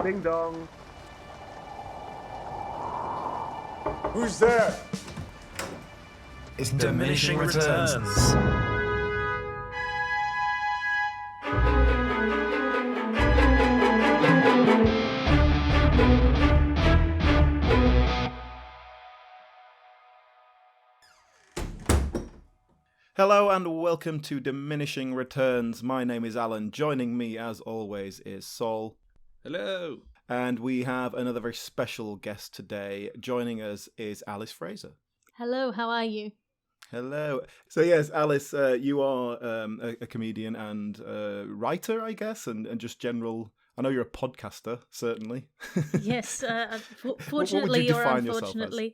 Ding dong. Who's there? It's Diminishing Returns. Hello and welcome to Diminishing Returns. My name is Alan. Joining me, as always, is Saul. Hello. And we have another very special guest today. Joining us is Alice Fraser. Hello, how are you? Hello. So yes, Alice, you are a comedian and writer, I guess, and just general. I know you're a podcaster, certainly. Yes, What fortunately would you or define yourself as? unfortunately.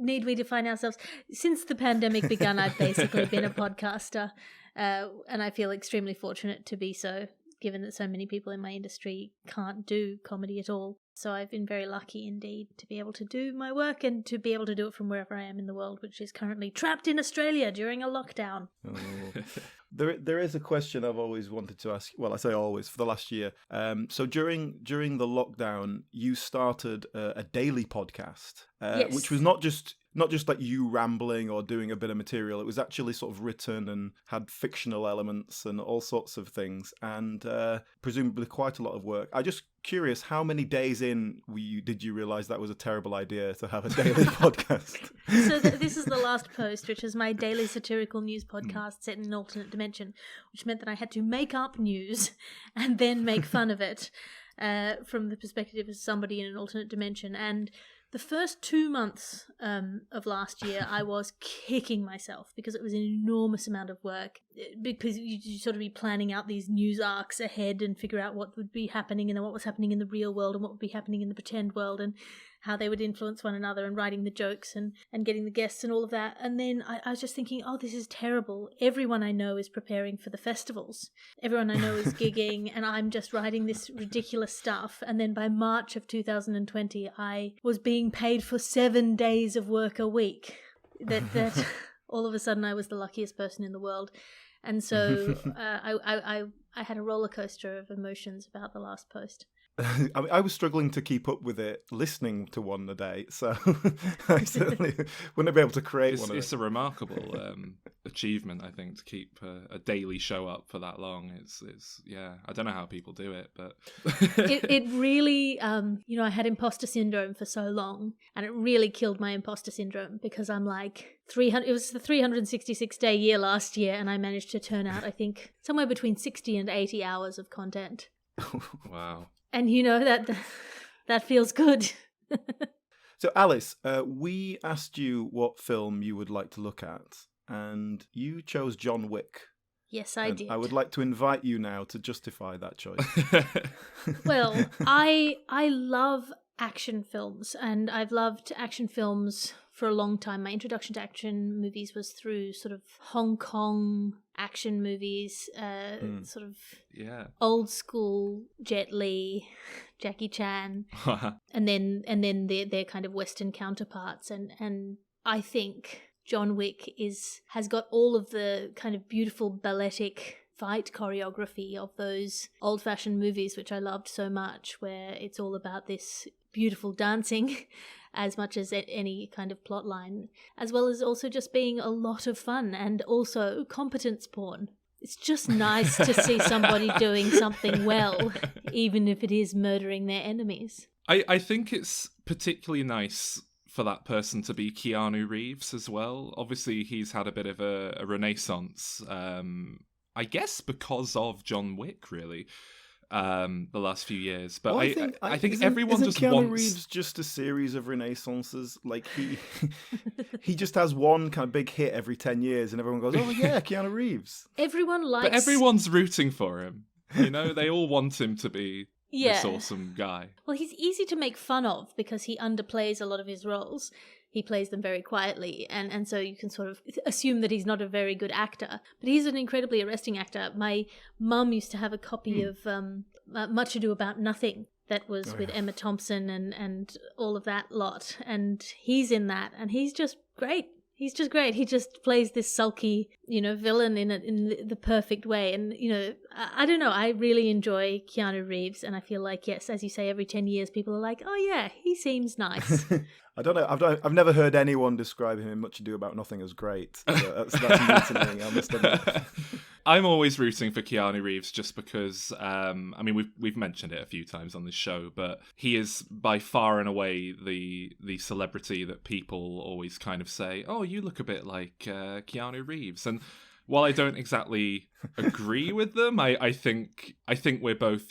Need we define ourselves? Since the pandemic began, I've basically been a podcaster, and I feel extremely fortunate to be so, given that so many people in my industry can't do comedy at all. So I've been very lucky indeed to be able to do my work and to be able to do it from wherever I am in the world, which is currently trapped in Australia during a lockdown. Oh. There is a question I've always wanted to ask. Well, I say always, for the last year. So during the lockdown, you started a daily podcast, Yes. which was not just like you rambling or doing a bit of material. It was actually sort of written and had fictional elements and all sorts of things, and presumably quite a lot of work. I'm just curious, how many days in did you realise that was a terrible idea to have a daily podcast? So this is the last post, which is my daily satirical news podcast set in an alternate dimension, which meant that I had to make up news and then make fun of it from the perspective of somebody in an alternate dimension. And the first 2 months of last year, I was kicking myself because it was an enormous amount of work. Because you sort of be planning out these news arcs ahead and figure out what would be happening and then what was happening in the real world and what would be happening in the pretend world and how they would influence one another and writing the jokes and getting the guests and all of that. And then I was just thinking, oh, this is terrible. Everyone I know is preparing for the festivals. Everyone I know is gigging and I'm just writing this ridiculous stuff. And then by March of 2020, I was being paid for 7 days of work a week. That all of a sudden I was the luckiest person in the world. And so I had a roller coaster of emotions about the last post. I mean, I was struggling to keep up with it listening to one a day, so I certainly wouldn't be able to create one. It's a remarkable achievement, I think, to keep a daily show up for that long. It's yeah, I don't know how people do it, but it really, I had imposter syndrome for so long, and it really killed my imposter syndrome because I'm like 300. It was the 366-day year last year, and I managed to turn out, I think, somewhere between 60 and 80 hours of content. Wow. And that feels good. So Alice, we asked you what film you would like to look at, and you chose John Wick. Yes, I did. I would like to invite you now to justify that choice. Well, I love action films, and I've loved action films for a long time. My introduction to action movies was through sort of Hong Kong action movies, sort of old school Jet Li, Jackie Chan, and then their kind of Western counterparts. And I think John Wick has got all of the kind of beautiful balletic fight choreography of those old-fashioned movies, which I loved so much, where it's all about this beautiful dancing as much as any kind of plot line, as well as also just being a lot of fun and also competence porn. It's just nice to see somebody doing something well, even if it is murdering their enemies. I think it's particularly nice for that person to be Keanu Reeves as well. Obviously, he's had a bit of a renaissance, I guess because of John Wick, really. The last few years, but well, I think everyone just Keanu wants. Reeves just a series of renaissances. Like he just has one kind of big hit every 10 years, and everyone goes, "Oh yeah, Keanu Reeves." But everyone's rooting for him. You know, they all want him to be this awesome guy. Well, he's easy to make fun of because he underplays a lot of his roles. He plays them very quietly, and so you can sort of assume that he's not a very good actor. But he's an incredibly arresting actor. My mum used to have a copy of Much Ado About Nothing that was with Emma Thompson and all of that lot. And he's in that, and he's just great. He's just great. He just plays this sulky, villain in the perfect way. And, I don't know. I really enjoy Keanu Reeves. And I feel like, yes, as you say, every 10 years, people are like, oh, yeah, he seems nice. I don't know. I've never heard anyone describe him in Much Ado About Nothing as great. That's new to me, I must admit. I'm always rooting for Keanu Reeves just because, we've mentioned it a few times on this show, but he is by far and away the celebrity that people always kind of say, oh, you look a bit like Keanu Reeves. And while I don't exactly agree with them, I think we're both,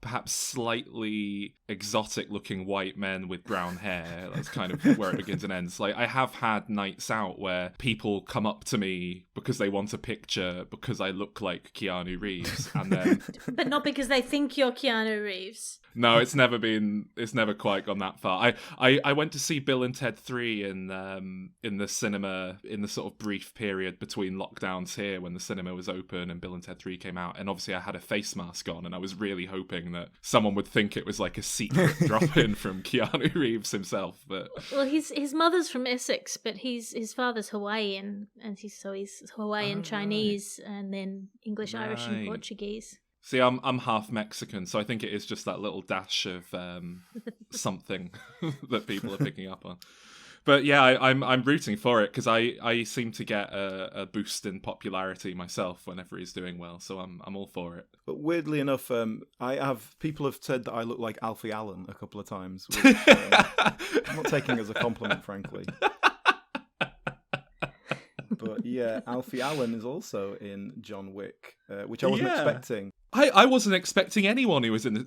perhaps slightly exotic-looking white men with brown hair. That's kind of where it begins and ends. Like, I have had nights out where people come up to me because they want a picture because I look like Keanu Reeves, and then... But not because they think you're Keanu Reeves. No, it's never quite gone that far. I went to see Bill and Ted 3 in the cinema in the sort of brief period between lockdowns here when the cinema was open and Bill and Ted 3 came out, and obviously I had a face mask on, and I was really hoping that someone would think it was like a secret drop-in from Keanu Reeves himself. But well, his mother's from Essex, but his father's Hawaiian, and he's Hawaiian Chinese, and then English, Irish, and Portuguese. See, I'm half Mexican, so I think it is just that little dash of something that people are picking up on. But yeah, I'm rooting for it because I seem to get a boost in popularity myself whenever he's doing well, so I'm all for it. But weirdly enough, people have said that I look like Alfie Allen a couple of times, which I'm not taking as a compliment, frankly. But yeah, Alfie Allen is also in John Wick, which I wasn't expecting. I wasn't expecting anyone who was in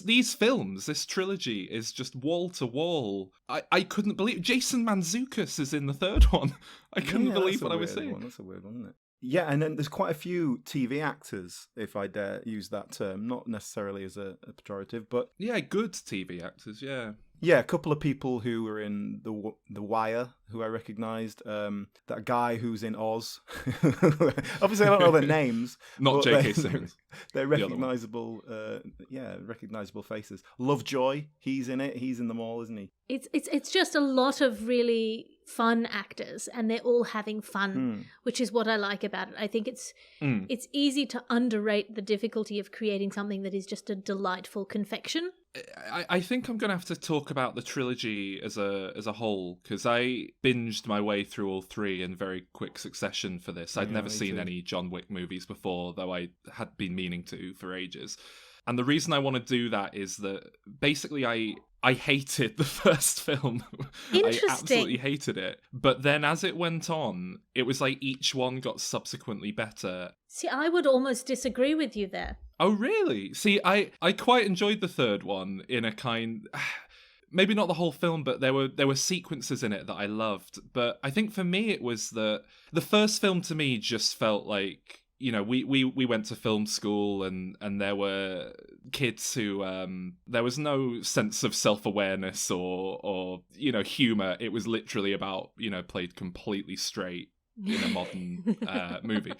these films. This trilogy is just wall to wall. I couldn't believe Jason Mantzoukas is in the third one. I couldn't believe what I was seeing. That's a weird one, isn't it? Yeah, and then there's quite a few TV actors, if I dare use that term, not necessarily as a pejorative, but yeah, good TV actors. Yeah, a couple of people who were in the Wire, who I recognised. That guy who's in Oz. Obviously, I don't know their names. Not J.K. Simmons. They're recognisable. Recognisable faces. Lovejoy, he's in it. He's in them all, isn't he? It's just a lot of really fun actors, and they're all having fun, which is what I like about it. I think it's easy to underrate the difficulty of creating something that is just a delightful confection. I think I'm going to have to talk about the trilogy as a whole, because I binged my way through all three in very quick succession for this. I'd never seen any John Wick movies before, though I had been meaning to for ages. And the reason I want to do that is that basically I hated the first film. Interesting. I absolutely hated it. But then as it went on, it was like each one got subsequently better. See, I would almost disagree with you there. Oh, really? See, I quite enjoyed the third one in a kind... Maybe not the whole film, but there were sequences in it that I loved. But I think for me it was the first film to me just felt like... we went to film school and there were kids who there was no sense of self-awareness or humor. It was literally about played completely straight in a modern movie.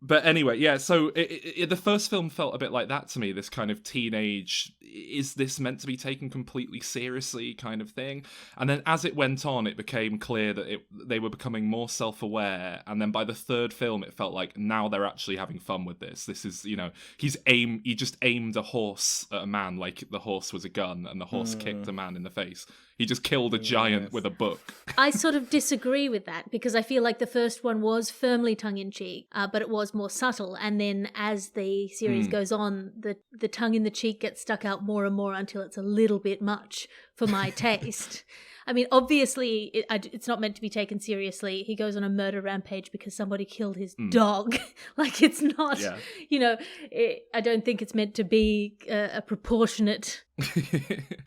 But anyway, yeah, so the first film felt a bit like that to me, this kind of teenage, is this meant to be taken completely seriously kind of thing? And then as it went on, it became clear that they were becoming more self-aware. And then by the third film, it felt like now they're actually having fun with this. This is, he just aimed a horse at a man like the horse was a gun and the horse kicked a man in the face. He just killed a giant with a book. I sort of disagree with that because I feel like the first one was firmly tongue-in-cheek, but it was more subtle. And then as the series goes on, the tongue-in-the-cheek gets stuck out more and more until it's a little bit much for my taste. I mean, obviously, it's not meant to be taken seriously. He goes on a murder rampage because somebody killed his dog. Like, it's not, I don't think it's meant to be a proportionate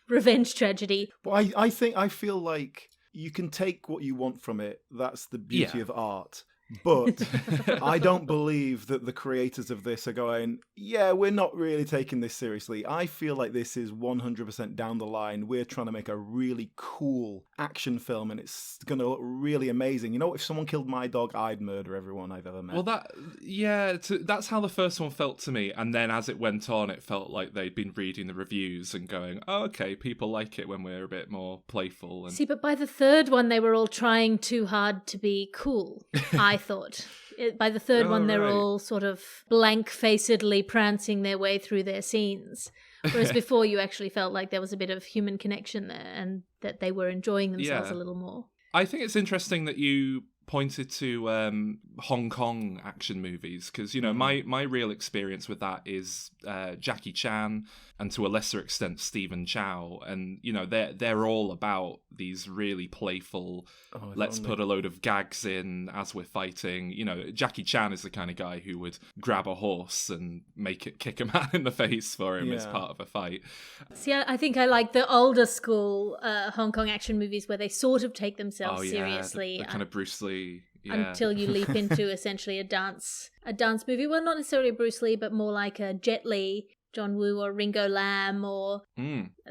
revenge tragedy. Well, I feel like you can take what you want from it. That's the beauty of art. But I don't believe that the creators of this are going, yeah, we're not really taking this seriously. I feel like this is 100% down the line. We're trying to make a really cool action film and it's going to look really amazing. You know, if someone killed my dog, I'd murder everyone I've ever met. Well, that's how the first one felt to me. And then as it went on, it felt like they'd been reading the reviews and going, oh, okay, people like it when we're a bit more playful. And... See, but by the third one, they were all trying too hard to be cool, I thought. By the third one, they're all sort of blank-facedly prancing their way through their scenes. Whereas before, you actually felt like there was a bit of human connection there and that they were enjoying themselves a little more. I think it's interesting that you pointed to Hong Kong action movies because, you know, my real experience with that is Jackie Chan and to a lesser extent Stephen Chow, and you know they're all about these really playful let's put a load of gags in as we're fighting. You know, Jackie Chan is the kind of guy who would grab a horse and make it kick a man in the face for him as part of a fight. See, I think I like the older school Hong Kong action movies where they sort of take themselves seriously. The kind of Bruce Lee. Yeah. Until you leap into essentially a dance movie. Well, not necessarily Bruce Lee, but more like a Jet Li, John Woo, or Ringo Lam, or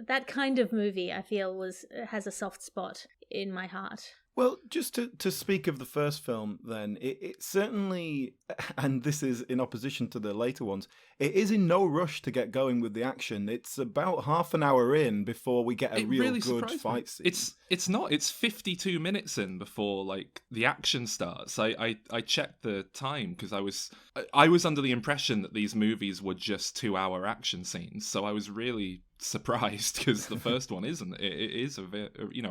that kind of movie. I feel has a soft spot in my heart. Well, just to speak of the first film, then, it certainly, and this is in opposition to the later ones, it is in no rush to get going with the action. It's about half an hour in before we get a really good fight scene. It's not. It's 52 minutes in before like the action starts. I checked the time because I was under the impression that these movies were just 2-hour action scenes. So I was really surprised because the first one isn't. It is a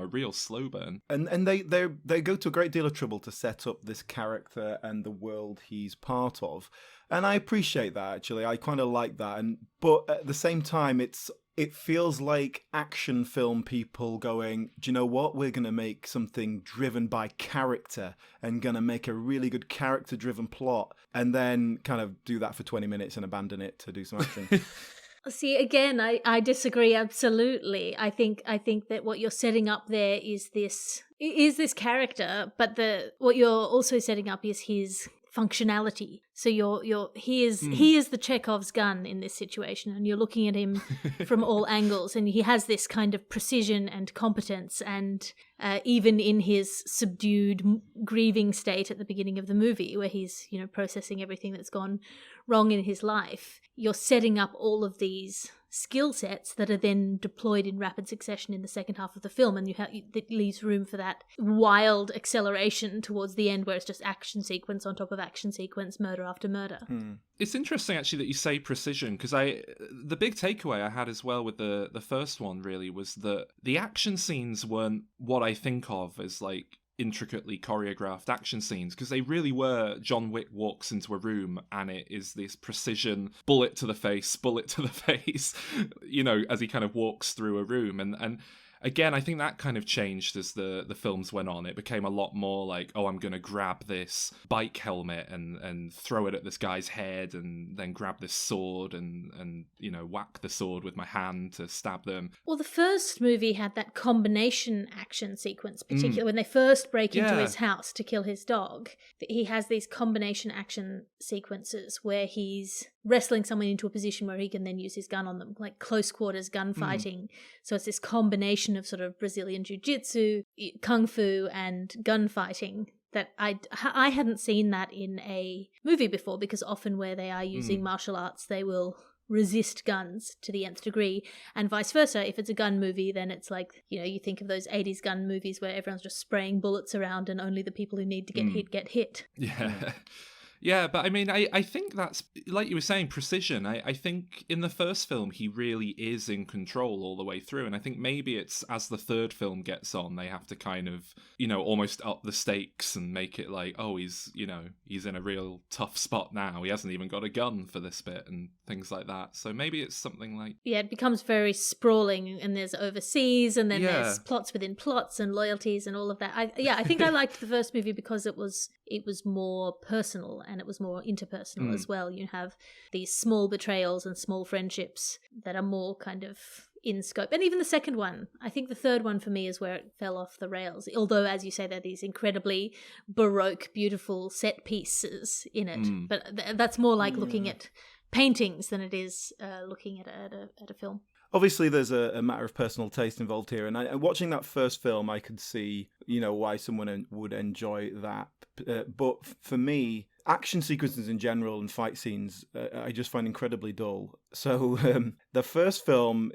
real slow burn. And they go to a great deal of trouble to set up this character and the world he's part of. And I appreciate that, actually. I kind of like that. But at the same time, it feels like action film people going, do you know what? We're going to make something driven by character and going to make a really good character-driven plot and then kind of do that for 20 minutes and abandon it to do some action. See, again, I disagree absolutely. I think that what you're setting up there is this character, but what you're also setting up is his functionality. So he is the Chekhov's gun in this situation, and you're looking at him from all angles, and he has this kind of precision and competence, and even in his subdued, grieving state at the beginning of the movie, where he's processing everything that's gone wrong in his life, you're setting up all of these skill sets that are then deployed in rapid succession in the second half of the film, and it leaves room for that wild acceleration towards the end where it's just action sequence on top of action sequence, murder after murder. It's interesting actually that you say precision, because the big takeaway I had as well with the first one really was that the action scenes weren't what I think of as like intricately choreographed action scenes, because they really were John Wick walks into a room and it is this precision bullet to the face as he kind of walks through a room, and again, I think that kind of changed as the films went on. It became a lot more like, oh, I'm going to grab this bike helmet and throw it at this guy's head and then grab this sword and whack the sword with my hand to stab them. Well, the first movie had that combination action sequence, particularly when they first break into his house to kill his dog. He has these combination action sequences where he's wrestling someone into a position where he can then use his gun on them, like close quarters gunfighting. So it's this combination of sort of Brazilian jiu-jitsu, kung fu, and gunfighting that I hadn't seen that in a movie before, because often where they are using martial arts, they will resist guns to the nth degree, and vice versa. If it's a gun movie, then it's like, you think of those 80s gun movies where everyone's just spraying bullets around and only the people who need to get hit. Yeah. Yeah, but I mean, I think that's, like you were saying, precision. I think in the first film, he really is in control all the way through. And I think maybe it's as the third film gets on, they have to kind of, almost up the stakes and make it like, oh, he's in a real tough spot now. He hasn't even got a gun for this bit and things like that. So maybe it's something like... Yeah, it becomes very sprawling, and there's overseas, and then there's plots within plots and loyalties and all of that. I think I liked the first movie because it was more personal and it was more interpersonal as well. You have these small betrayals and small friendships that are more kind of in scope. And even the second one. I think the third one for me is where it fell off the rails. Although, as you say, there are these incredibly Baroque, beautiful set pieces in it. But that's more like looking at paintings than it is looking at a film. Obviously, there's a matter of personal taste involved here, and watching that first film, I could see, why someone would enjoy that. But for me, action sequences in general and fight scenes, I just find incredibly dull. So the first film,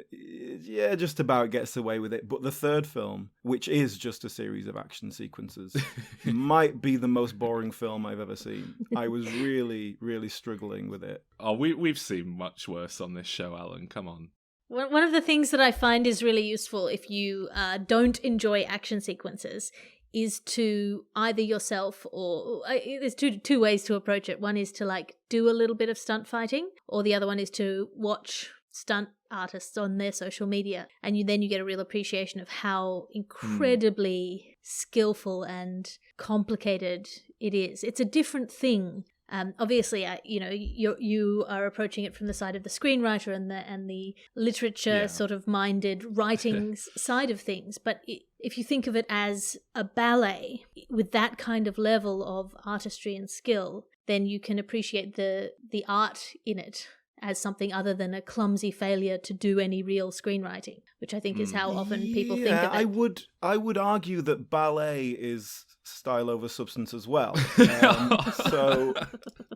just about gets away with it. But the third film, which is just a series of action sequences, might be the most boring film I've ever seen. I was really, really struggling with it. Oh, we've seen much worse on this show, Alan. Come on. One of the things that I find is really useful if you don't enjoy action sequences is to either yourself or there's two ways to approach it. One is to do a little bit of stunt fighting, or the other one is to watch stunt artists on their social media, and then you get a real appreciation of how incredibly skillful and complicated it is. It's a different thing. Obviously, you are approaching it from the side of the screenwriter and the literature sort of minded writing side of things. But if you think of it as a ballet with that kind of level of artistry and skill, then you can appreciate the art in it as something other than a clumsy failure to do any real screenwriting, which I think is how often people think of it. I would argue that ballet is style over substance as well. So,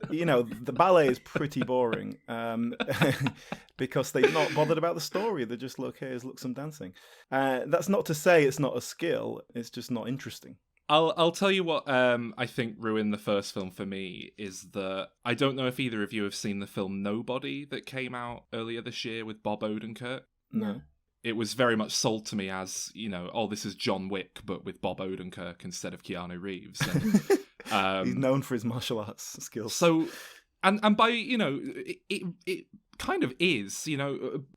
the ballet is pretty boring because they're not bothered about the story. They're just, here's some dancing. That's not to say it's not a skill. It's just not interesting. I'll tell you what I think ruined the first film for me is that I don't know if either of you have seen the film Nobody that came out earlier this year with Bob Odenkirk. No. It was very much sold to me as, this is John Wick, but with Bob Odenkirk instead of Keanu Reeves. And, he's known for his martial arts skills. So, and by, it kind of is,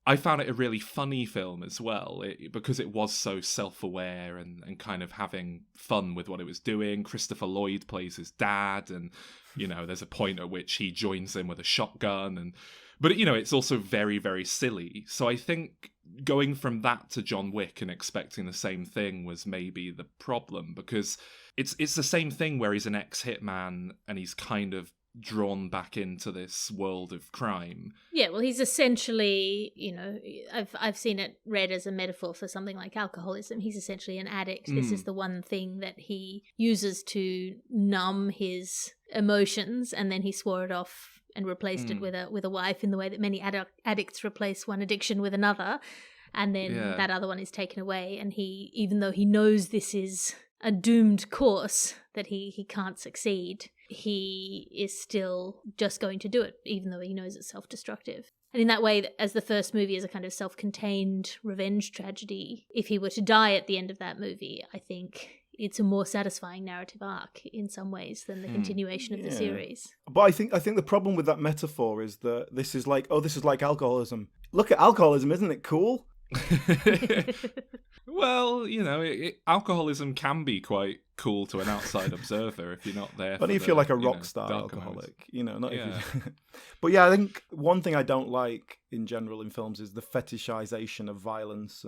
I found it a really funny film as well, because it was so self-aware and kind of having fun with what it was doing. Christopher Lloyd plays his dad, and, there's a point at which he joins him with a shotgun, but it's also very, very silly. So I think going from that to John Wick and expecting the same thing was maybe the problem, because it's the same thing where he's an ex-hitman and he's kind of drawn back into this world of crime. Yeah, well, he's essentially, I've seen it read as a metaphor for something like alcoholism. He's essentially an addict. This is the one thing that he uses to numb his emotions, and then he swore it off and replaced it with a wife in the way that many addicts replace one addiction with another, and then that other one is taken away, and he, even though he knows this is a doomed course that he can't succeed, he is still just going to do it, even though he knows it's self-destructive. And in that way, as the first movie is a kind of self-contained revenge tragedy, if he were to die at the end of that movie, I think it's a more satisfying narrative arc in some ways than the continuation of the series. But I think the problem with that metaphor is that this is like alcoholism. Look at alcoholism, isn't it cool? Well, alcoholism can be quite cool to an outside observer if you're not there. Only if you're like a rock star alcoholic, not if you... But yeah, I think one thing I don't like in general in films is the fetishization of violence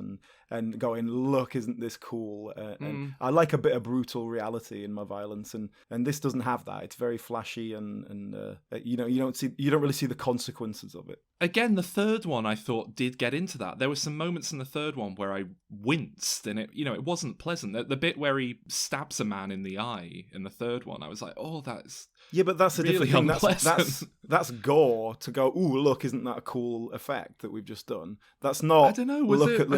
and going, look, isn't this cool? And I like a bit of brutal reality in my violence, and this doesn't have that. It's very flashy, and you don't really see the consequences of it. Again, the third one I thought did get into that. There were some moments in the third one where I winced, and it wasn't pleasant. The bit where he stabs a man in the eye in the third one, I was like, oh, that's... Yeah, but that's a really different thing. That's gore to go, ooh, look, isn't that a cool effect that we've just done? That's not, I don't know, look at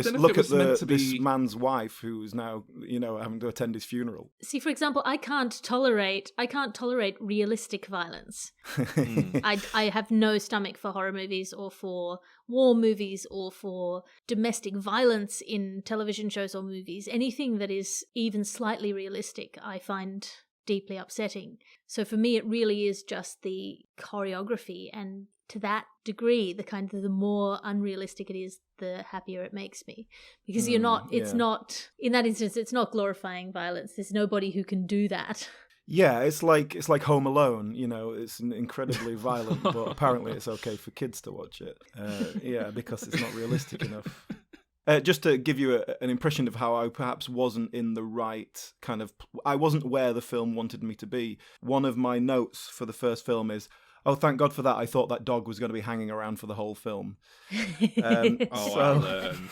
this man's wife who's now, having to attend his funeral. See, for example, I can't tolerate realistic violence. I have no stomach for horror movies or for war movies or for domestic violence in television shows or movies. Anything that is even slightly realistic, I find deeply upsetting. So for me, it really is just the choreography, and to that degree, the more unrealistic it is, the happier it makes me. Because it's not, in that instance, it's not glorifying violence. There's nobody who can do that. Yeah, it's like Home Alone, it's incredibly violent, but apparently it's okay for kids to watch it. Because it's not realistic enough. Just to give you an impression of how I perhaps wasn't in the right kind of... I wasn't where the film wanted me to be. One of my notes for the first film is, oh, thank God for that. I thought that dog was going to be hanging around for the whole film. Alan.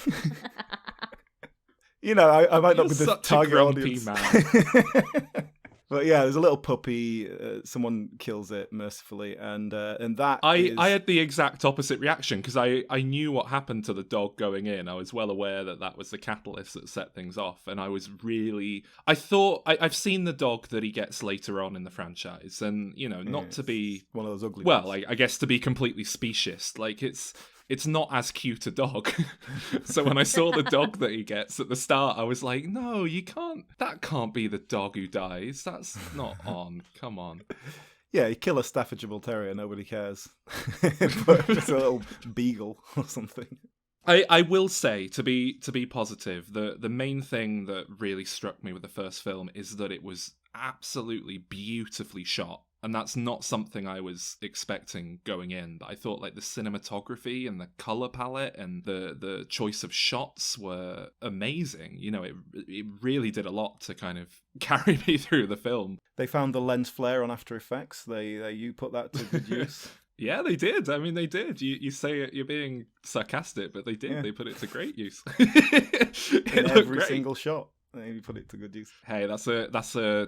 You know, I might not be the Such a target grumpy audience. man. But yeah, there's a little puppy. Someone kills it mercifully, and that I had the exact opposite reaction because I knew what happened to the dog going in. I was well aware that was the catalyst that set things off, and I was really... I thought... I've seen the dog that he gets later on in the franchise, and, you know, not to be... one of those ugly Well, ones. I guess to be completely specious, like, it's not as cute a dog. So when I saw the dog that he gets at the start, I was like, no, you can't... That can't be the dog who dies. That's not on. Come on. Yeah, you kill a Staffordshire Bull Terrier, nobody cares. But just a little beagle or something. I will say, to be positive, the main thing that really struck me with the first film is that it was absolutely beautifully shot. And that's not something I was expecting going in. But I thought like the cinematography and the color palette and the choice of shots were amazing. You know, it really did a lot to kind of carry me through the film. They found the lens flare on After Effects. You put that to good use. Yeah, they did. I mean, they did. You say it, you're being sarcastic, but they did. Yeah. They put it to great use. In every single shot. You put it to good use. Hey, that's a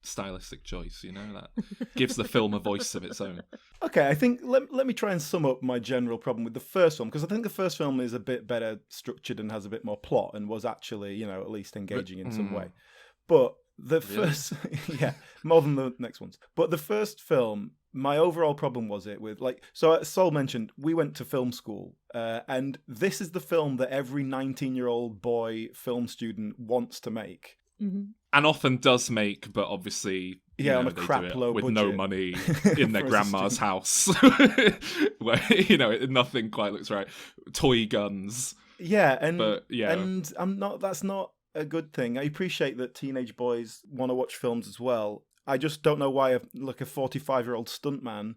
stylistic choice, you know, that gives the film a voice of its own. Okay, I think let me try and sum up my general problem with the first film, because I think the first film is a bit better structured and has a bit more plot and was actually, you know, at least engaging in some way. But the first, yeah, more than the next ones. But the first film, my overall problem was it with, like, so as Sol mentioned, we went to film school, and this is the film that every 19-year-old boy film student wants to make. Mm-hmm. And often does make, but obviously, on a they crap do it low with budget. no money in their For a grandma's student. house, where, you know, nothing quite looks right. Toy guns. Yeah, and But, yeah. and that's not a good thing. I appreciate that teenage boys want to watch films as well. I just don't know why a 45-year-old stuntman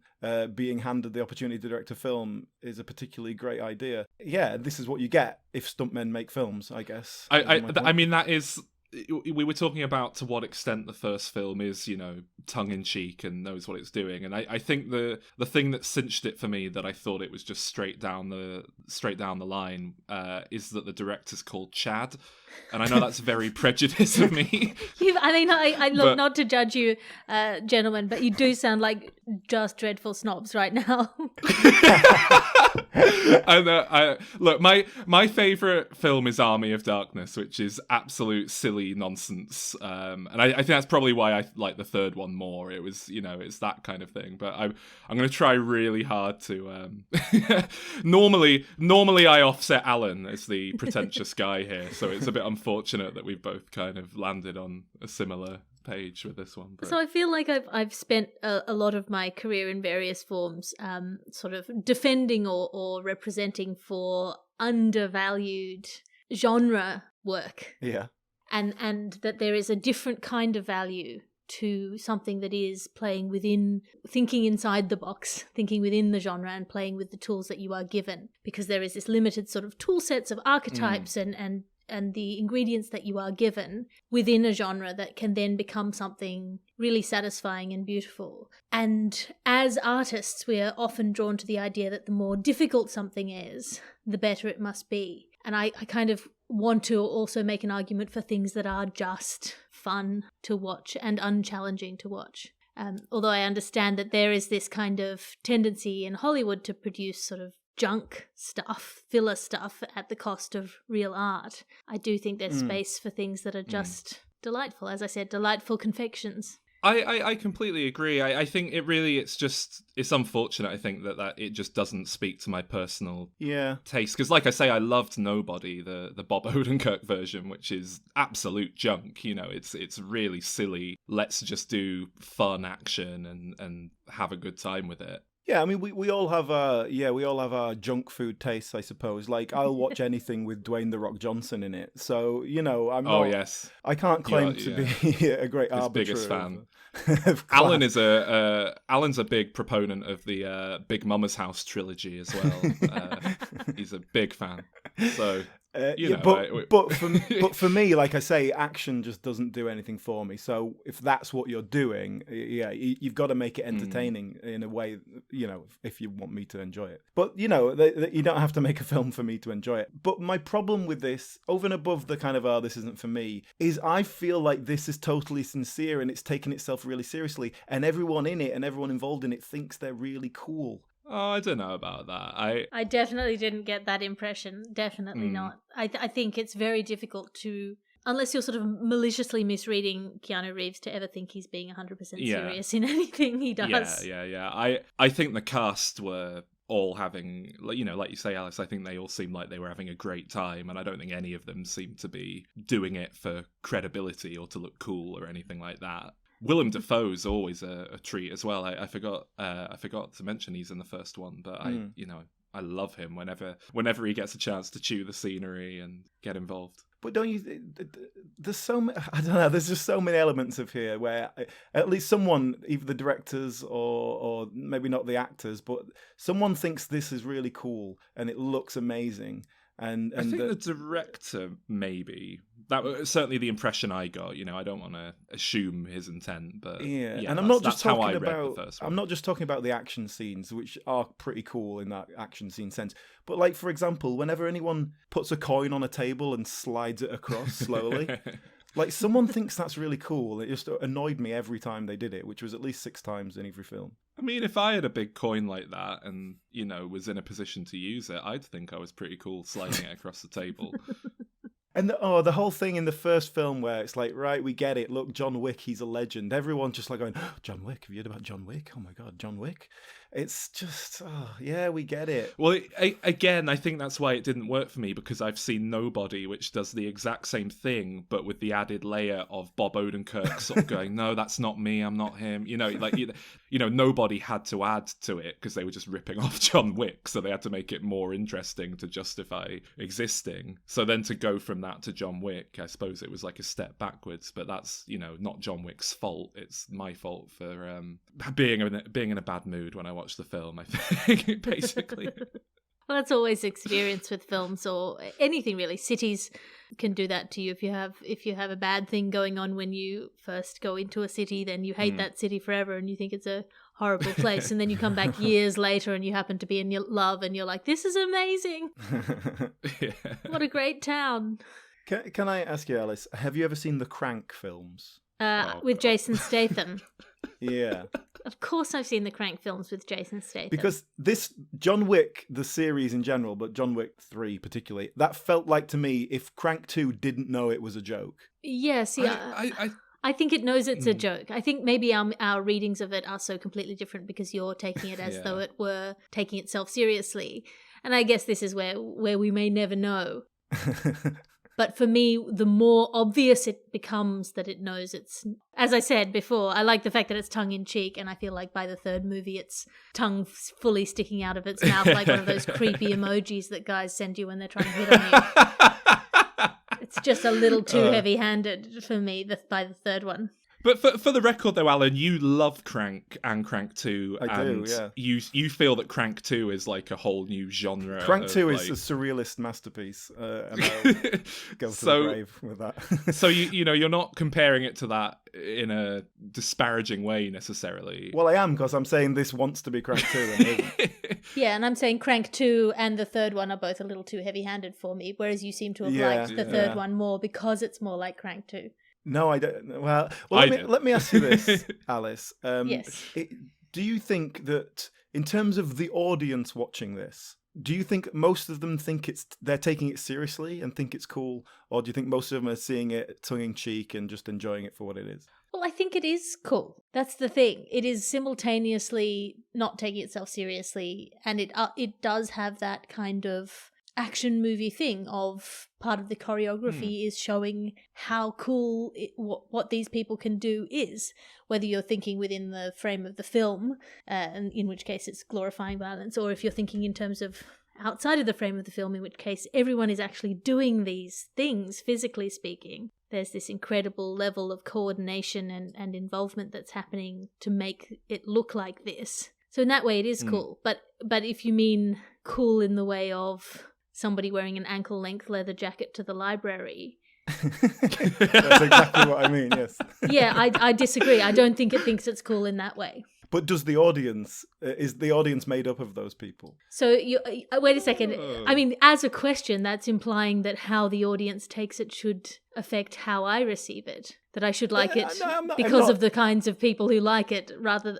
being handed the opportunity to direct a film is a particularly great idea. Yeah, this is what you get if stuntmen make films, I guess. I mean, that is... We were talking about to what extent the first film is, you know, tongue-in-cheek and knows what it's doing, and I think the thing that cinched it for me, that I thought it was just straight down the line, is that the director's called Chad, and I know that's very prejudiced of me. I look, But- not to judge you, gentlemen, but you do sound like just dreadful snobs right now. And look, my favorite film is Army of Darkness, which is absolute silly nonsense, and I think that's probably why I like the third one more. It was, you know, it's that kind of thing. But I'm going to try really hard to. Normally I offset Alan as the pretentious guy here, so it's a bit unfortunate that we've both kind of landed on a similar page with this one. But... So I feel like I've spent a lot of my career in various forms, sort of defending or representing for undervalued genre work, Yeah. and that there is a different kind of value to something that is playing within, thinking inside the box, thinking within the genre and playing with the tools that you are given, because there is this limited sort of tool sets of archetypes and the ingredients that you are given within a genre that can then become something really satisfying and beautiful. And as artists, we are often drawn to the idea that the more difficult something is, the better it must be. And I kind of want to also make an argument for things that are just fun to watch and unchallenging to watch. Although I understand that there is this kind of tendency in Hollywood to produce sort of junk stuff, filler stuff at the cost of real art. I do think there's space for things that are just delightful. As I said, delightful confections. I completely agree. I think it's unfortunate, I think, that it just doesn't speak to my personal taste. Because like I say, I loved Nobody, the Bob Odenkirk version, which is absolute junk. You know, it's really silly. Let's just do fun action and have a good time with it. Yeah, I mean, we all have our junk food tastes, I suppose. Like, I'll watch anything with Dwayne "The Rock" Johnson in it. So, you know, I can't claim to be a great His arbiter biggest fan. of class. Alan's a big proponent of the Big Mama's House trilogy as well. He's a big fan. So But for me, like I say, action just doesn't do anything for me. So if that's what you're doing, yeah, you've got to make it entertaining in a way, if you want me to enjoy it. But you don't have to make a film for me to enjoy it. But my problem with this, over and above the kind of this isn't for me, is I feel like this is totally sincere and it's taking itself really seriously, and everyone in it and everyone involved in it thinks they're really cool. Oh, I don't know about that. I definitely didn't get that impression. Definitely not. I think it's very difficult to, unless you're sort of maliciously misreading Keanu Reeves, to ever think he's being 100% serious in anything he does. Yeah. I think the cast were all having, like you say, Alice, I think they all seemed like they were having a great time, and I don't think any of them seemed to be doing it for credibility or to look cool or anything like that. Willem Dafoe's always a treat as well. I forgot to mention he's in the first one, but I love him whenever he gets a chance to chew the scenery and get involved. But don't you? There's I don't know. There's just so many elements of here where at least someone, either the directors or maybe not the actors, but someone thinks this is really cool and it looks amazing. And I think the director, maybe. That was certainly the impression I got. I don't want to assume his intent, but yeah. And I'm not just talking about. I'm not just talking about the action scenes, which are pretty cool in that action scene sense. But like, for example, whenever anyone puts a coin on a table and slides it across slowly, like someone thinks that's really cool. It just annoyed me every time they did it, which was at least 6 times in every film. I mean, if I had a big coin like that and, was in a position to use it, I'd think I was pretty cool sliding it across the table. And the whole thing in the first film where it's like, right, we get it. Look, John Wick, he's a legend. Everyone's just like going, oh, John Wick, have you heard about John Wick? Oh my God, John Wick. It's just, yeah, we get it. Well, again, I think that's why it didn't work for me, because I've seen Nobody, which does the exact same thing, but with the added layer of Bob Odenkirk sort of going, no, that's not me, I'm not him. Nobody had to add to it because they were just ripping off John Wick, so they had to make it more interesting to justify existing. So then to go from that to John Wick, I suppose it was like a step backwards, but that's, not John Wick's fault. It's my fault for being in a bad mood when I watch the film, I think, basically. Well, that's always experience with films or anything really. Cities can do that to you. If you have a bad thing going on when you first go into a city, then you hate that city forever and you think it's a horrible place, and then you come back years later and you happen to be in love and you're like, this is amazing. Yeah. What a great town. Can I ask you, Alice, have you ever seen the Crank films? With Jason Statham. Yeah. Of course I've seen the Crank films with Jason Statham. Because this John Wick, the series in general, but John Wick 3 particularly, that felt like to me if Crank 2 didn't know it was a joke. Yes, yeah. I think it knows it's a joke. I think maybe our readings of it are so completely different because you're taking it as though it were taking itself seriously. And I guess this is where we may never know. But for me, the more obvious it becomes that it knows it's... As I said before, I like the fact that it's tongue-in-cheek, and I feel like by the third movie, its tongue fully sticking out of its mouth like one of those creepy emojis that guys send you when they're trying to hit on you. It's just a little too heavy-handed for me by the third one. But for the record, though, Alan, you love Crank and Crank 2. I do, yeah. You feel that Crank 2 is like a whole new genre. Crank 2 is a surrealist masterpiece. And I'll go to the grave with that. So, you're not comparing it to that in a disparaging way, necessarily. Well, I am, because I'm saying this wants to be Crank 2 and it isn't. Yeah, and I'm saying Crank 2 and the third one are both a little too heavy-handed for me, whereas you seem to have liked the third one more because it's more like Crank 2. No, I don't. Well let me ask you this, Alice. Yes. Do you think that, in terms of the audience watching this, do you think most of them think they're taking it seriously and think it's cool, or do you think most of them are seeing it tongue-in-cheek and just enjoying it for what it is? Well, I think it is cool. That's the thing. It is simultaneously not taking itself seriously, and it does have that kind of action movie thing of part of the choreography is showing how cool what these people can do is, whether you're thinking within the frame of the film, and in which case it's glorifying violence, or if you're thinking in terms of outside of the frame of the film, in which case everyone is actually doing these things, physically speaking. There's this incredible level of coordination and involvement that's happening to make it look like this. So in that way it is cool. But if you mean cool in the way of somebody wearing an ankle-length leather jacket to the library. That's exactly what I mean, yes. Yeah, I disagree. I don't think it thinks it's cool in that way. But does the audience, is the audience made up of those people? So, wait a second. I mean, as a question, that's implying that how the audience takes it should affect how I receive it. That I should like it because of the kinds of people who like it,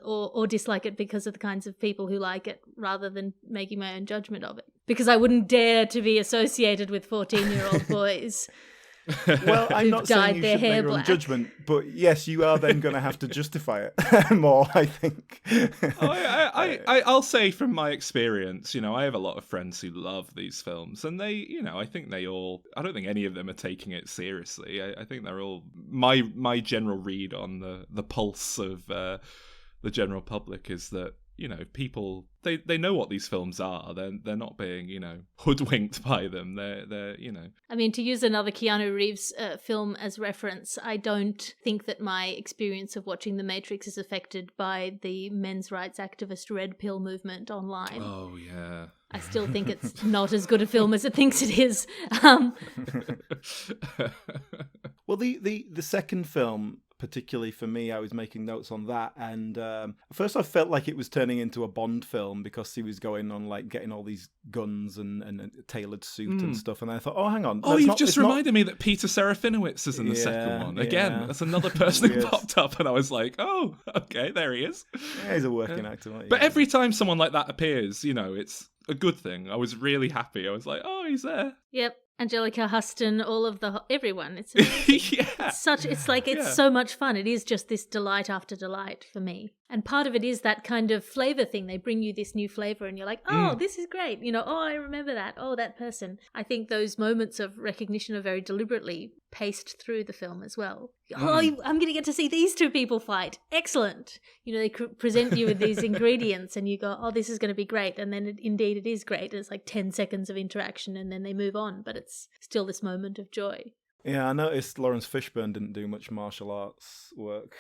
or dislike it because of the kinds of people who like it, rather than making my own judgment of it. Because I wouldn't dare to be associated with 14-year-old boys. Well, I'm not saying you should make your own judgment, but yes, you are then going to have to justify it more, I think. I'll say from my experience, I have a lot of friends who love these films, and they, I think I don't think any of them are taking it seriously. I think they're all, my general read on the pulse of the general public is that, people, they know what these films are. They're not being, hoodwinked by them. They're. I mean, to use another Keanu Reeves film as reference, I don't think that my experience of watching The Matrix is affected by the men's rights activist Red Pill movement online. Oh, yeah. I still think it's not as good a film as it thinks it is. Well, the second film, particularly for me, I was making notes on that, and at first I felt like it was turning into a Bond film because he was going on like getting all these guns and a tailored suit and stuff, and I thought, oh, hang on. Oh, you've just reminded me that Peter Serafinowicz is in the second one. Again, that's another person who popped up, and I was like, oh, okay, there he is. Yeah, he's a working actor. But every time someone like that appears, it's a good thing. I was really happy. I was like, oh, he's there. Yep. Angelica Huston, everyone. It's yeah. It's so much fun. It is just this delight after delight for me. And part of it is that kind of flavor thing. They bring you this new flavor and you're like, oh, this is great. Oh, I remember that. Oh, that person. I think those moments of recognition are very deliberately paced through the film as well. Oh, I'm going to get to see these two people fight. Excellent. They present you with these ingredients and you go, oh, this is going to be great. And then indeed it is great. It's like 10 seconds of interaction and then they move on. But it's still this moment of joy. Yeah, I noticed Lawrence Fishburne didn't do much martial arts work.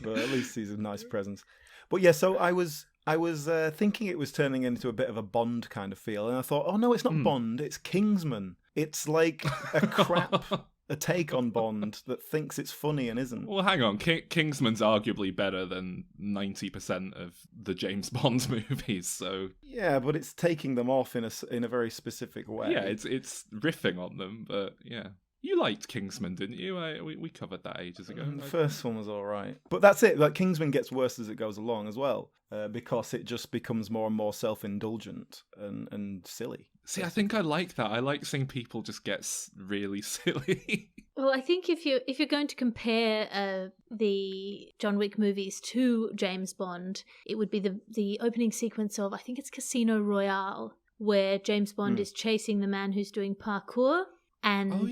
But at least he's a nice presence. But yeah, so I was thinking it was turning into a bit of a Bond kind of feel, and I thought, oh no, it's not Bond, it's Kingsman. It's like a take on Bond that thinks it's funny and isn't. Well, hang on, Kingsman's arguably better than 90% of the James Bond movies, so... Yeah, but it's taking them off in a very specific way. Yeah, it's riffing on them, but yeah. You liked Kingsman, didn't you? We covered that ages ago. The first one was all right. But that's it. Like, Kingsman gets worse as it goes along as well, because it just becomes more and more self-indulgent and silly. See, I think I like that. I like seeing people just get really silly. Well, I think if you're going to compare the John Wick movies to James Bond, it would be the opening sequence of, I think it's Casino Royale, where James Bond is chasing the man who's doing parkour. And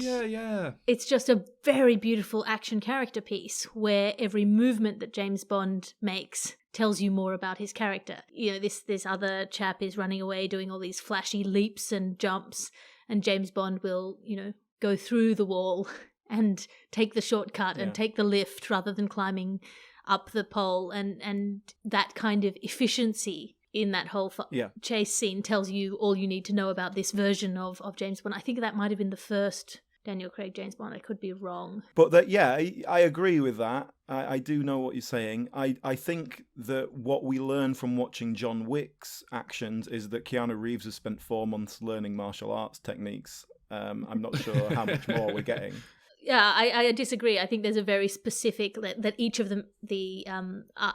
it's just a very beautiful action character piece where every movement that James Bond makes tells you more about his character. This other chap is running away doing all these flashy leaps and jumps, and James Bond will, go through the wall and take the shortcut and take the lift rather than climbing up the pole, and that kind of efficiency in that whole chase scene tells you all you need to know about this version of James Bond. I think that might have been the first Daniel Craig James Bond. I could be wrong. But I agree with that. I do know what you're saying. I think that what we learn from watching John Wick's actions is that Keanu Reeves has spent 4 months learning martial arts techniques. I'm not sure how much more we're getting. Yeah, I disagree. I think there's a very specific that each of the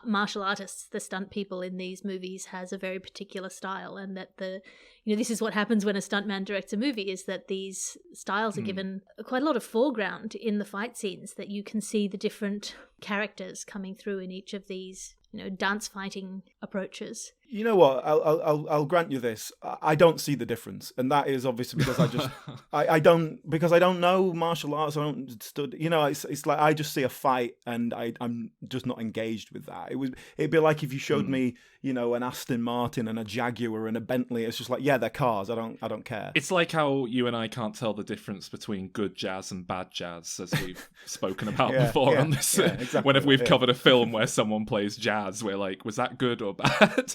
martial artists, the stunt people in these movies, has a very particular style, and that this is what happens when a stuntman directs a movie, is that these styles are given quite a lot of foreground in the fight scenes, that you can see the different characters coming through in each of these dance fighting approaches. You know what? I'll grant you this. I don't see the difference, and that is obviously because I don't know martial arts. I don't study. It's like I just see a fight and I'm just not engaged with that. It'd be like if you showed me an Aston Martin and a Jaguar and a Bentley. It's just like, yeah, they're cars. I don't care. It's like how you and I can't tell the difference between good jazz and bad jazz, as we've spoken about before on this. Yeah, exactly. Whenever we've covered a film where someone plays jazz, we're like, was that good or bad?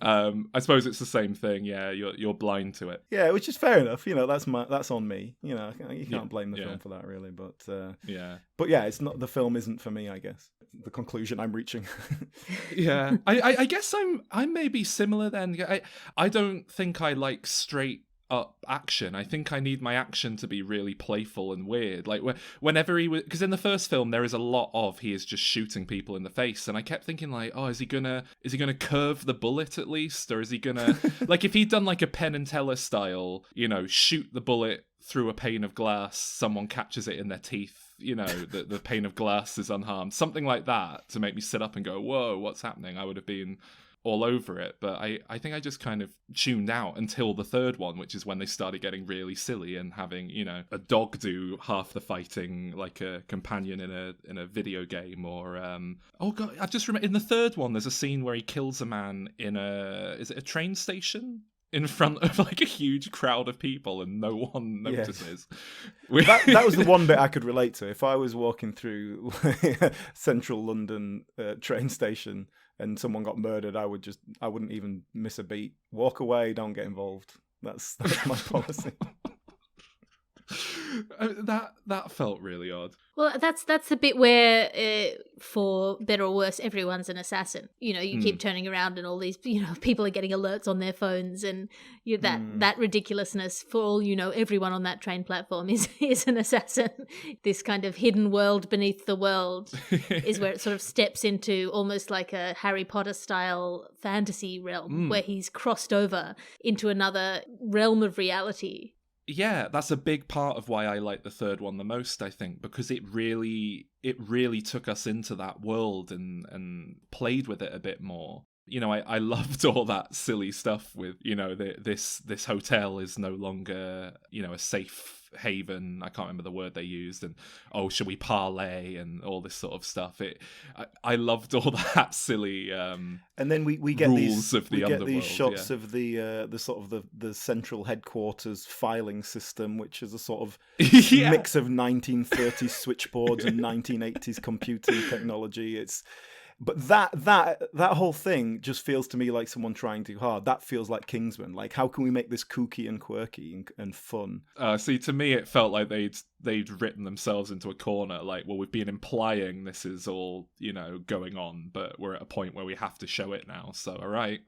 I suppose it's the same thing. Yeah, you're blind to it. Yeah, which is fair enough. That's on me. You can't Yeah, blame the yeah. film for that, really. But Yeah. but yeah, it's not the film isn't for me. I guess the conclusion I'm reaching. Yeah, I guess I'm maybe similar then. I don't think I like straight up action. I think I need my action to be really playful and weird. Like whenever he was, because in the first film there is a lot of he is just shooting people in the face, and I kept thinking like, oh, is he gonna curve the bullet at least, or is he gonna like if he'd done like a Penn and Teller style, shoot the bullet through a pane of glass, someone catches it in their teeth. The pane of glass is unharmed, something like that to make me sit up and go, whoa, what's happening? I would have been all over it, but I think I just kind of tuned out until the third one, which is when they started getting really silly and having a dog do half the fighting like a companion in a video game, or oh god, I've just remembered in the third one there's a scene where he kills a man in is it a train station in front of like a huge crowd of people and no one notices. Yes. That was the one bit I could relate to. If I was walking through central London train station and someone got murdered, I wouldn't even miss a beat. Walk away, don't get involved. That's my policy. That felt really odd. Well, that's the bit where, for better or worse, everyone's an assassin. You keep turning around and all these, people are getting alerts on their phones, and that ridiculousness. For all everyone on that train platform is an assassin. This kind of hidden world beneath the world is where it sort of steps into almost like a Harry Potter style fantasy realm, where he's crossed over into another realm of reality. Yeah, that's a big part of why I like the third one the most, I think, because it really took us into that world and played with it a bit more. I loved all that silly stuff with, this hotel is no longer, a safe haven. I can't remember the word they used, and should we parlay and all this sort of stuff. I loved all that silly and then we get rules of the underworld. These shots of the sort of the central headquarters filing system, which is a sort of mix of 1930s switchboards and 1980s computing technology. But that whole thing just feels to me like someone trying too hard. That feels like Kingsman. Like, how can we make this kooky and quirky and fun? See, to me, it felt like they'd written themselves into a corner. Like, well, we've been implying this is all going on, but we're at a point where we have to show it now. So, all right,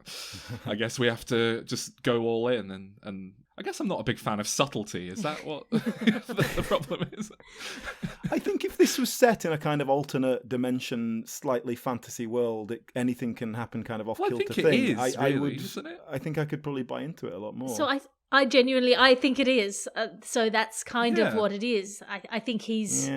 I guess we have to just go all in. And I guess I'm not a big fan of subtlety. Is that what the problem is? I think if this was set in a kind of alternate dimension, slightly fantasy world, anything can happen kind of off kilter thing. Isn't it? I think I could probably buy into it a lot more. So I genuinely think it is. So that's kind of what it is. I think he's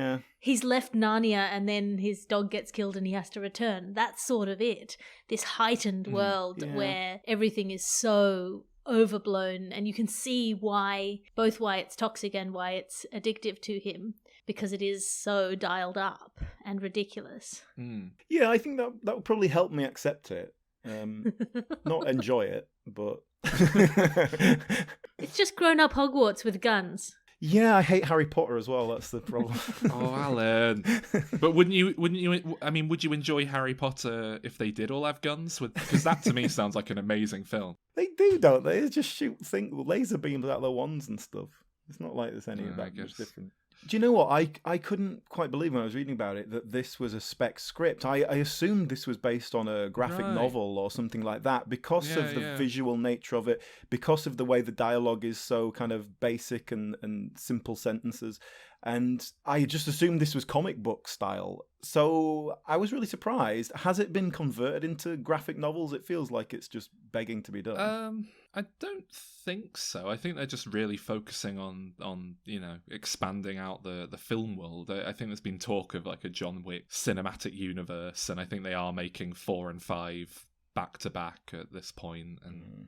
left Narnia and then his dog gets killed and he has to return. That's sort of it. This heightened world where everything is so overblown, and you can see why it's toxic and why it's addictive to him, because it is so dialed up and ridiculous. Yeah, I think that would probably help me accept it. Not enjoy it, but it's just grown up Hogwarts with guns. Yeah, I hate Harry Potter as well. That's the problem. Oh, Alan. But wouldn't you? I mean, would you enjoy Harry Potter if they did all have guns? Because that to me sounds like an amazing film. They do, don't they? They just shoot laser beams out of their wands and stuff. It's not like there's any of that much different. Do you know what? I couldn't quite believe when I was reading about it that this was a spec script. I assumed this was based on a graphic novel or something like that because of the visual nature of it, because of the way the dialogue is so kind of basic and simple sentences. And I just assumed this was comic book style. So I was really surprised. Has it been converted into graphic novels? It feels like it's just begging to be done. I don't think so. I think they're just really focusing on expanding out the film world. I think there's been talk of like a John Wick cinematic universe, and I think they are making 4 and 5 back to back at this point, and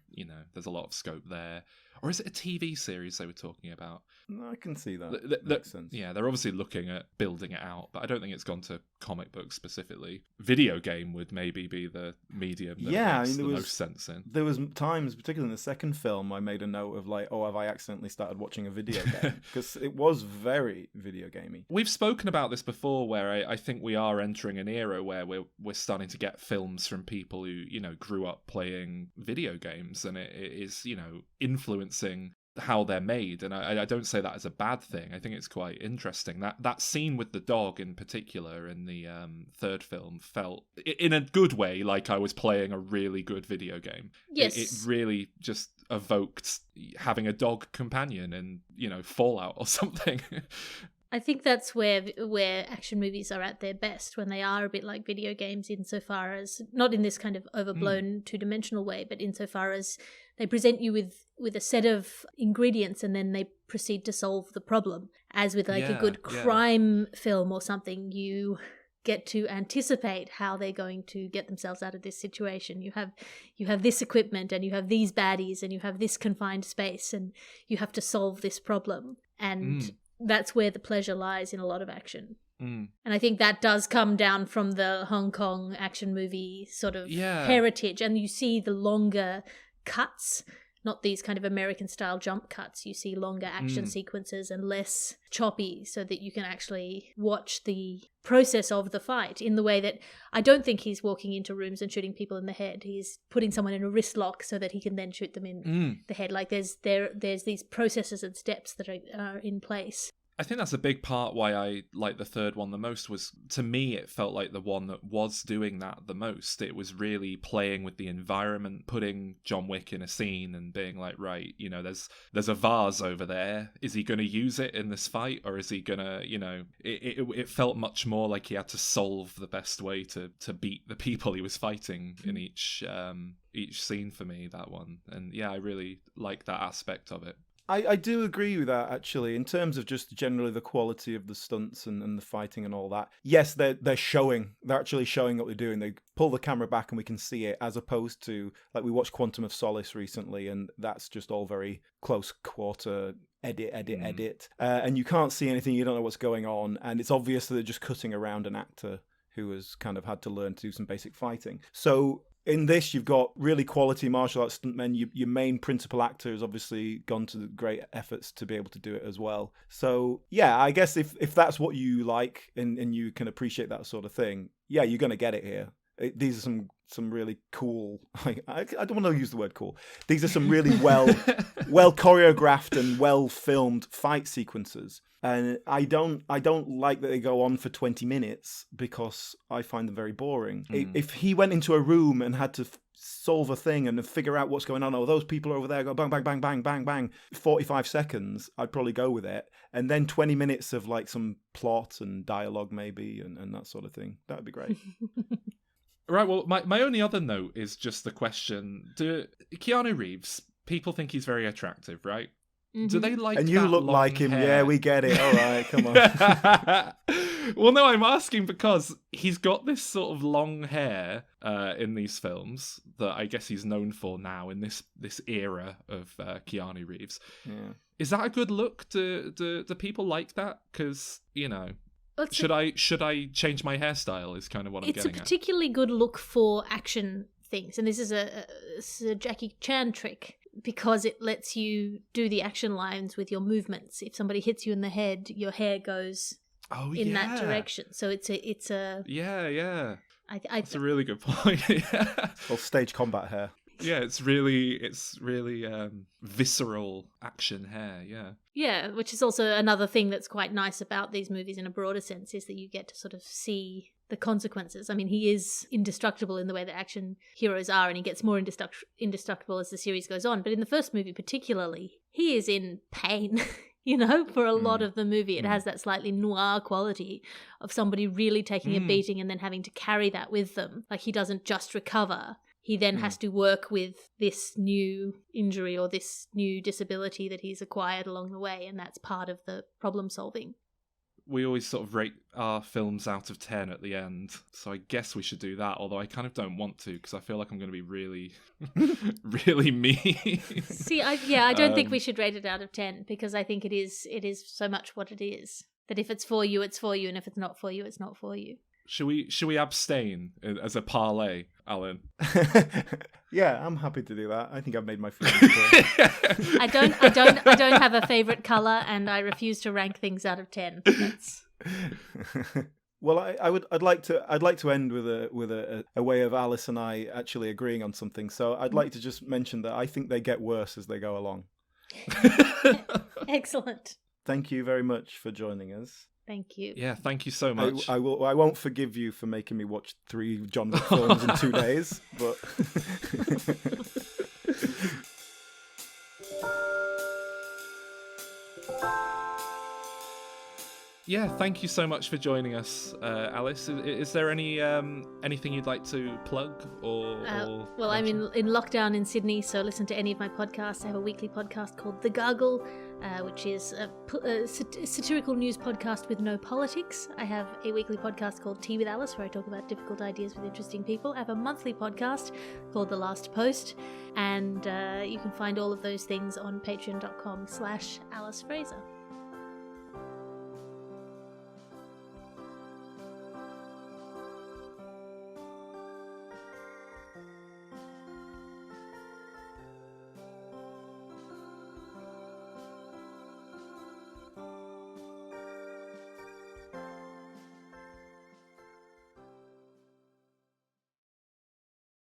there's a lot of scope there. Or is it a TV series they were talking about? No, I can see that. Makes sense. Yeah, they're obviously looking at building it out, but I don't think it's gone to comic book specifically. Video game would maybe be the medium that Yeah, makes I mean, the most sense in. There was times, particularly in the second film, I made a note of like, oh, have I accidentally started watching a video game? Because it was very video gamey. We've spoken about this before, where I think we are entering an era where we're starting to get films from people who, you know, grew up playing video games, and it is, you know, influencing how they're made. And I don't say that as a bad thing. I think it's quite interesting. That scene with the dog in particular in the third film felt, in a good way, like I was playing a really good video game. Yes. It really just evoked having a dog companion in, you know, Fallout or something. I think that's where action movies are at their best, when they are a bit like video games, insofar as, not in this kind of overblown two-dimensional way, but insofar as they present you with a set of ingredients and then they proceed to solve the problem. As with like a good crime film or something, you get to anticipate how they're going to get themselves out of this situation. You have this equipment and you have these baddies and you have this confined space and you have to solve this problem. And that's where the pleasure lies in a lot of action. And I think that does come down from the Hong Kong action movie sort of heritage. And you see the longer cuts, not these kind of American style jump cuts. You see longer action sequences and less choppy, so that you can actually watch the process of the fight in the way that I don't think he's walking into rooms and shooting people in the head. He's putting someone in a wrist lock so that he can then shoot them in the head. Like there's these processes and steps that are in place. I think that's a big part why I like the third one the most. Was, to me, it felt like the one that was doing that the most. It was really playing with the environment, putting John Wick in a scene and being like, right, you know, there's a vase over there. Is he going to use it in this fight, or is he going to, you know, it felt much more like he had to solve the best way to beat the people he was fighting in each scene for me, that one. And yeah, I really like that aspect of it. I do agree with that, actually, in terms of just generally the quality of the stunts and the fighting and all that. Yes, they're actually showing what they're doing. They pull the camera back and we can see it, as opposed to, like, we watched Quantum of Solace recently, and that's just all very close quarter edit. And you can't see anything, you don't know what's going on, and it's obvious that they're just cutting around an actor who has kind of had to learn to do some basic fighting. So in this, you've got really quality martial arts stuntmen. Your main principal actor has obviously gone to the great efforts to be able to do it as well. So, yeah, I guess if that's what you like and you can appreciate that sort of thing, yeah, you're going to get it here. These are some really cool... I don't want to use the word cool. These are some really well choreographed and well filmed fight sequences. And I don't like that they go on for 20 minutes because I find them very boring. If he went into a room and had to solve a thing and figure out what's going on, those people over there go bang, bang, bang, bang, bang, bang, 45 seconds, I'd probably go with it. And then 20 minutes of like some plot and dialogue maybe and that sort of thing. That would be great. Right, well, my only other note is just the question, Keanu Reeves, people think he's very attractive, right? Do they like And you that look long like him, hair? yeah, we get it. All right, come on. Well, no, I'm asking because he's got this sort of long hair in these films that I guess he's known for now in this era of Keanu Reeves. Yeah. Is that a good look? Do people like that? Because, you know... Should I change my hairstyle is kind of what I'm getting at. It's a particularly good look for action things, and this is a Jackie Chan trick, because it lets you do the action lines with your movements. If somebody hits you in the head, your hair goes in that direction. So it's a yeah. That's a really good point. Yeah. Or stage combat hair. Yeah, it's really visceral action hair, yeah. Yeah, which is also another thing that's quite nice about these movies in a broader sense, is that you get to sort of see the consequences. I mean, he is indestructible in the way that action heroes are, and he gets more indestructible as the series goes on. But in the first movie particularly, he is in pain. You know, for a lot of the movie, it has that slightly noir quality of somebody really taking a beating and then having to carry that with them. Like, he doesn't just recover. He then has to work with this new injury or this new disability that he's acquired along the way, and that's part of the problem solving. We always sort of rate our films out of 10 at the end, so I guess we should do that, although I kind of don't want to, because I feel like I'm going to be really, really mean. See, I don't think we should rate it out of 10, because I think it is so much what it is, that if it's for you, it's for you, and if it's not for you, it's not for you. Should we abstain as a parlay, Alan? Yeah, I'm happy to do that. I think I've made my feelings clear. I don't have a favorite color, and I refuse to rank things out of 10. That's... Well, I'd like to end with a way of Alice and I actually agreeing on something. So I'd like to just mention that I think they get worse as they go along. Excellent. Thank you very much for joining us. Thank you. Yeah, thank you so much. I won't forgive you for making me watch 3 John Wick films in 2 days, but. Yeah, thank you so much for joining us, Alice. Is there anything you'd like to plug or well, I'm in lockdown in Sydney, so listen to any of my podcasts. I have a weekly podcast called The Gargle, which is a satirical news podcast with no politics. I have a weekly podcast called Tea with Alice, where I talk about difficult ideas with interesting people. I have a monthly podcast called The Last Post, and you can find all of those things on patreon.com/Alice Fraser.